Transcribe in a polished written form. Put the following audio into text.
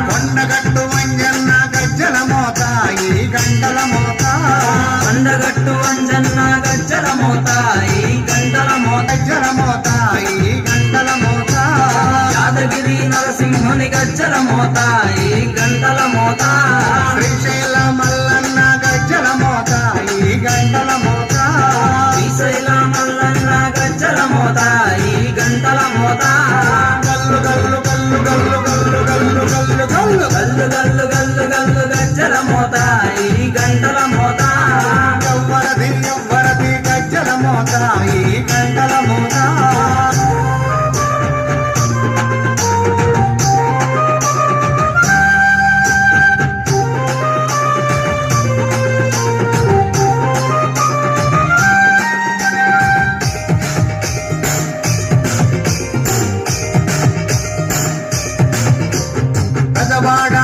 కొండగట్టు వంజన్న గజ్జల మోత ఈ గంటల మోత కొండగట్టు వంజన్న గజ్జల మోత ఈ గంటల మోత గజ్జల మోత ఈ గంటల మోత యాదగిరి నరసింహుని గజ్జల మోత ఈ గంటల మోత శ్రీశైల మల్లన్న గజ్జల మోత ఈ గంటల మోత శ్రీశైల మల్లన్న గజ్జల మోత ఈ గంటల మోత గల్లు గల్లు గల్లు గల్లు గల్లు గల్లు గల్లు గల్లు గల్లు గల్లు గల్లు గల్లు గజ్జల మోత ఈ గంటల మోత ఎవ్వరది గజ్జల మోత ఈ గంటల మోత పెదవాడ